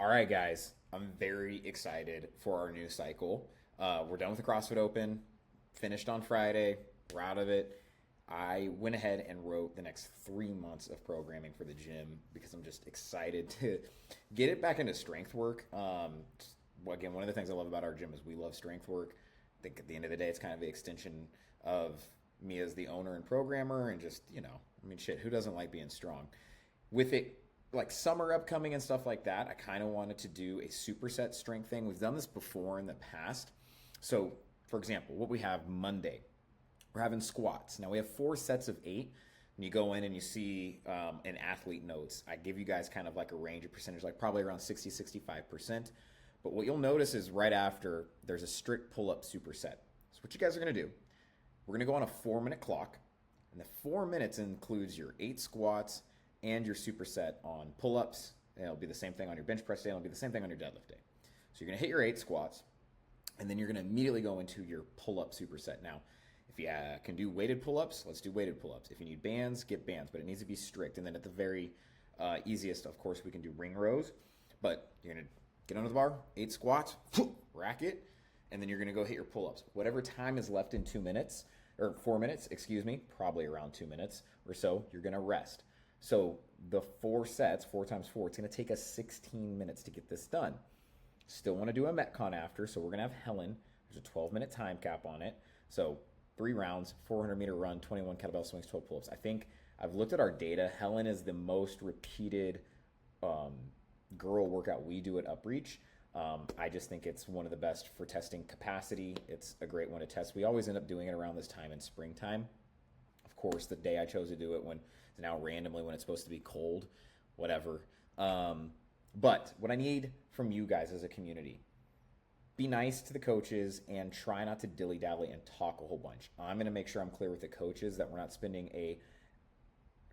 All right, guys, I'm very excited for our new cycle. We're done with the CrossFit Open, finished on Friday, we're out of it. I went ahead and wrote the next 3 months of programming for the gym because I'm just excited to get it back into strength work. Again, one of the things I love about our gym is we love strength work. I think at the end of the day, it's kind of the extension of me as the owner and programmer, and just, I mean, shit, who doesn't like being strong? With it, like summer upcoming and stuff like that, I kind of wanted to do a superset strength thing. We've done this before in the past. So, for example, what we have Monday, we're having squats. Now we have 4 sets of 8. When you go in and you see in athlete notes, I give you guys kind of like a range of percentage, like probably around 60, 65%. But what you'll notice is right after, there's a strict pull-up superset. So what you guys are going to do, we're going to go on a 4-minute clock. And the 4 minutes includes your 8 squats and your superset on pull-ups. And it'll be the same thing on your bench press day. And it'll be the same thing on your deadlift day. So you're going to hit your 8 squats. And then you're going to immediately go into your pull-up superset. Now, if you can do weighted pull-ups, let's do weighted pull-ups. If you need bands, get bands, but it needs to be strict. And then at the very easiest, of course, we can do ring rows. But you're going to get under the bar, 8 squats, rack it, and then you're going to go hit your pull-ups. Whatever time is left in 2 minutes, or 4 minutes, excuse me, probably around 2 minutes or so, you're going to rest. So the 4 sets, 4 times 4, it's going to take us 16 minutes to get this done. Still want to do a Metcon after, so we're going to have Helen. There's a 12-minute time cap on it. So 3 rounds, 400-meter run, 21 kettlebell swings, 12 pull-ups. I think I've looked at our data. Helen is the most repeated girl workout we do at UpReach. I just think it's one of the best for testing capacity. It's a great one to test. We always end up doing it around this time in springtime. Of course, the day I chose to do it when it's now randomly when it's supposed to be cold, whatever. But what I need from you guys as a community, be nice to the coaches and try not to dilly-dally and talk a whole bunch. I'm going to make sure I'm clear with the coaches that we're not spending a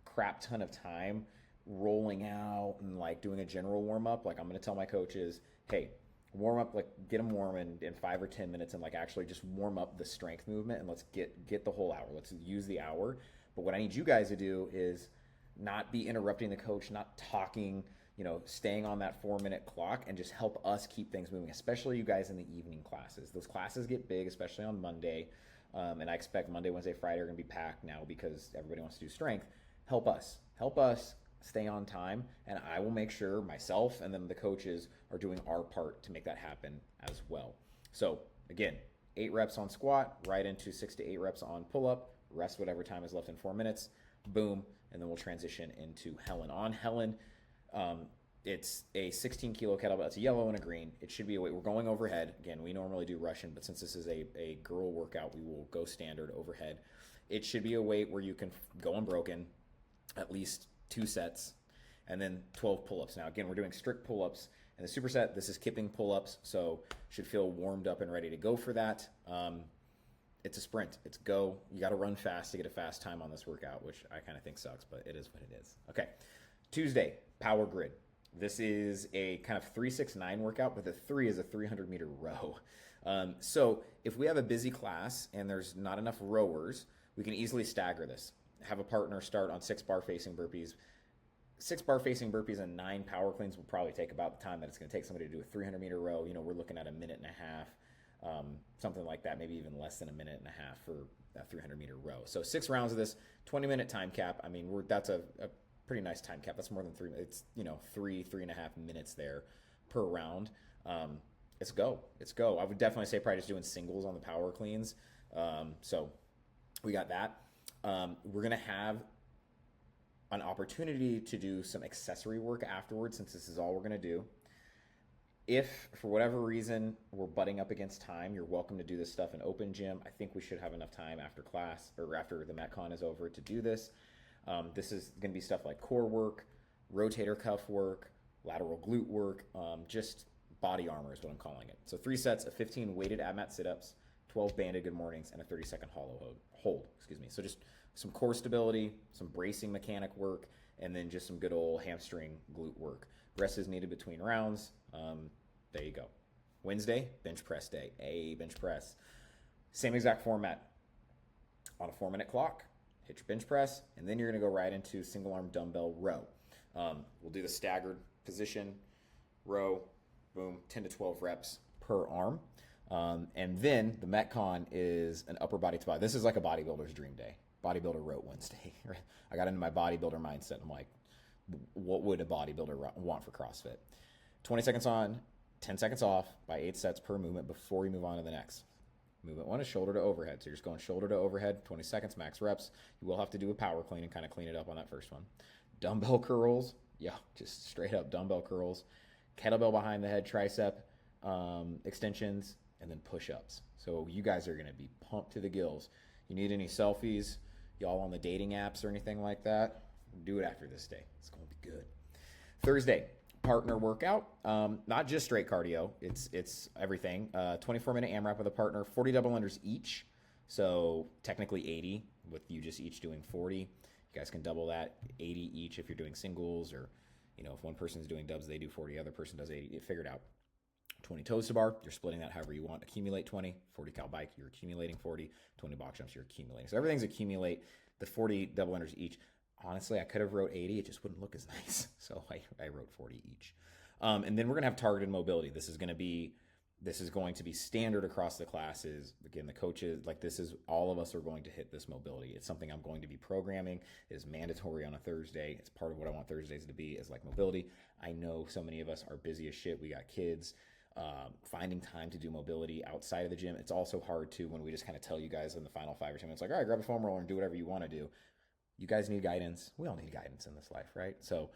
crap ton of time rolling out and like doing a general warm-up. Like, I'm going to tell my coaches, hey, warm up, like get them warm in 5 or 10 minutes and like actually just warm up the strength movement, and let's get the whole hour. Let's use the hour. But what I need you guys to do is not be interrupting the coach, not talking, staying on that 4-minute clock, and just help us keep things moving, especially you guys in the evening classes. Those classes get big, especially on Monday. And I expect Monday, Wednesday, Friday are going to be packed now because everybody wants to do strength. Help us stay on time, and I will make sure myself and then the coaches are doing our part to make that happen as well. So again, 8 reps on squat, right into 6 to 8 reps on pull-up, rest whatever time is left in 4 minutes, boom, and then we'll transition into Helen. On Helen, it's a 16 kilo kettlebell. It's a yellow and a green. It should be a weight. We're going overhead. Again, we normally do Russian, but since this is a girl workout, we will go standard overhead. It should be a weight where you can go unbroken, at least 2 sets, and then 12 pull-ups. Now, again, we're doing strict pull-ups. And the superset, this is kipping pull-ups, so should feel warmed up and ready to go for that. It's a sprint. It's go. You got to run fast to get a fast time on this workout, which I kind of think sucks, but it is what it is. Okay, Tuesday, power grid. This is a kind of 3-6-9 workout, but the 3 is a 300-meter row. So if we have a busy class and there's not enough rowers, we can easily stagger this. Have a partner start on 6 bar facing burpees. 6 bar facing burpees and 9 power cleans will probably take about the time that it's going to take somebody to do a 300-meter row. We're looking at a minute and a half, something like that, maybe even less than a minute and a half for a 300-meter row. So 6 rounds of this, 20-minute time cap. I mean, that's a pretty nice time cap. That's more than 3. It's 3.5 minutes there per round. It's go. I would definitely say probably just doing singles on the power cleans. So we got that. We're going to have an opportunity to do some accessory work afterwards, since this is all we're going to do. If for whatever reason we're butting up against time, you're welcome to do this stuff in open gym. I think we should have enough time after class or after the Metcon is over to do this. This is going to be stuff like core work, rotator cuff work, lateral glute work, just body armor is what I'm calling it. So 3 sets of 15 weighted ab mat sit-ups, 12 banded good mornings, and a 30-second hollow hold. So just some core stability, some bracing mechanic work, and then just some good old hamstring glute work. Rest is needed between rounds. There you go. Wednesday, bench press day. Bench press. Same exact format. On a 4-minute clock, hit your bench press, and then you're going to go right into single arm dumbbell row. We'll do the staggered position, row, boom, 10 to 12 reps per arm. And then the Metcon is an upper body to body. This is like a bodybuilder's dream day. Bodybuilder rote Wednesday. I got into my bodybuilder mindset. I'm like, what would a bodybuilder want for CrossFit? 20 seconds on, 10 seconds off by 8 sets per movement before you move on to the next. Movement 1 is shoulder to overhead. So you're just going shoulder to overhead, 20 seconds, max reps. You will have to do a power clean and kind of clean it up on that first one. Dumbbell curls. Yeah, just straight up dumbbell curls. Kettlebell behind the head, tricep extensions, and then push-ups. So you guys are going to be pumped to the gills. You need any selfies, y'all on the dating apps or anything like that, do it after this day. It's going to be good. Thursday, partner workout. Not just straight cardio. It's everything. 24-minute AMRAP with a partner, 40 double unders each. So technically 80 with you just each doing 40. You guys can double that, 80 each if you're doing singles, or if one person's doing dubs, they do 40, other person does 80. Figure it out. 20 toes to bar, you're splitting that however you want. Accumulate 20. 40 cal bike, you're accumulating 40. 20 box jumps, you're accumulating. So everything's accumulate. The 40 double unders each. Honestly, I could have wrote 80. It just wouldn't look as nice. So I wrote 40 each. And then we're going to have targeted mobility. This is going to be standard across the classes. Again, the coaches, this is, all of us are going to hit this mobility. It's something I'm going to be programming. It is mandatory on a Thursday. It's part of what I want Thursdays to be, is mobility. I know so many of us are busy as shit. We got kids. Finding time to do mobility outside of the gym. It's also hard too when we just kind of tell you guys in the final 5 or 10 minutes, all right, grab a foam roller and do whatever you want to do. You guys need guidance. We all need guidance in this life, right? So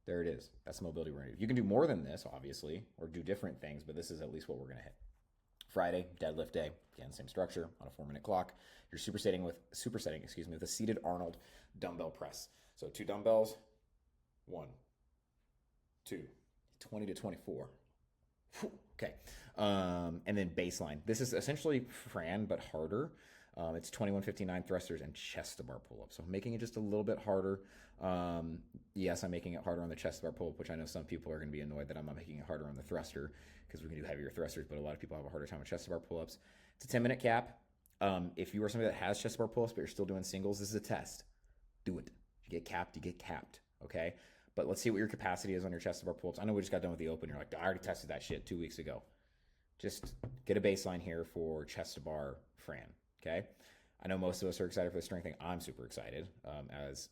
there it is. That's the mobility we're going to do. You can do more than this, obviously, or do different things, but this is at least what we're going to hit. Friday, deadlift day. Again, same structure on a 4-minute clock. You're supersetting with a seated Arnold dumbbell press. So 2 dumbbells, 1, 2, 20 to 24. Okay. And then baseline. This is essentially Fran, but harder. It's 2159 thrusters and chest to bar pull-ups. So I'm making it just a little bit harder. Yes, I'm making it harder on the chest to bar pull-up, which I know some people are going to be annoyed that I'm not making it harder on the thruster, because we can do heavier thrusters, but a lot of people have a harder time with chest to bar pull-ups. It's a 10-minute cap. If you are somebody that has chest to bar pull-ups, but you're still doing singles, this is a test. Do it. If you get capped, you get capped. Okay? But let's see what your capacity is on your chest to bar pull-ups. I know we just got done with the open. You're like, I already tested that shit 2 weeks ago. Just get a baseline here for chest to bar Fran. Okay. I know most of us are excited for the strength thing. I'm super excited, as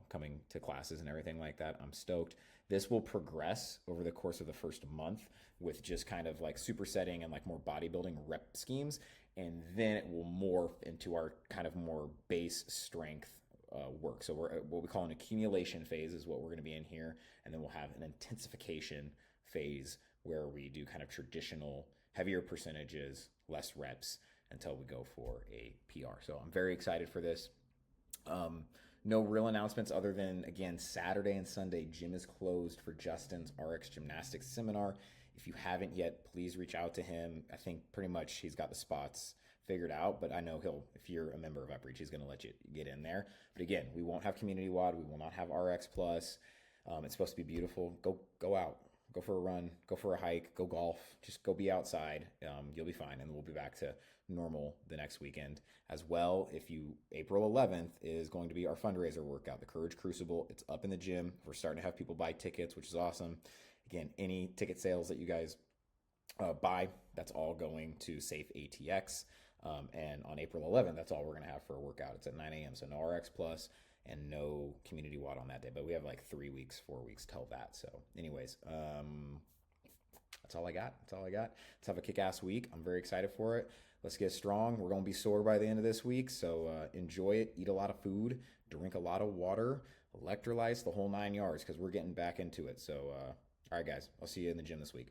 coming to classes and everything like that. I'm stoked. This will progress over the course of the first month with just kind of supersetting and more bodybuilding rep schemes. And then it will morph into our kind of more base strength work. So we're what we call an accumulation phase is what we're going to be in here. And then we'll have an intensification phase where we do kind of traditional heavier percentages, less reps, until we go for a PR. So I'm very excited for this. No real announcements other than, again, Saturday and Sunday, gym is closed for Justin's RX Gymnastics Seminar. If you haven't yet, please reach out to him. I think pretty much he's got the spots figured out, but I know if you're a member of UpReach, he's going to let you get in there. But again, we won't have Community WOD. We will not have RX Plus. It's supposed to be beautiful. Go out. Go for a run, go for a hike, go golf, just go be outside. You'll be fine. And we'll be back to normal the next weekend as well. April 11th is going to be our fundraiser workout, the Courage Crucible. It's up in the gym. We're starting to have people buy tickets, which is awesome. Again, any ticket sales that you guys buy, that's all going to Safe ATX. And on April 11th, that's all we're going to have for a workout. It's at 9 a.m. So no RX Plus and no Community WOD on that day. But we have 4 weeks till that. So anyways, that's all I got. Let's have a kick-ass week. I'm very excited for it. Let's get strong. We're going to be sore by the end of this week. So enjoy it. Eat a lot of food. Drink a lot of water. Electrolytes, the whole 9 yards, because we're getting back into it. So, all right, guys. I'll see you in the gym this week.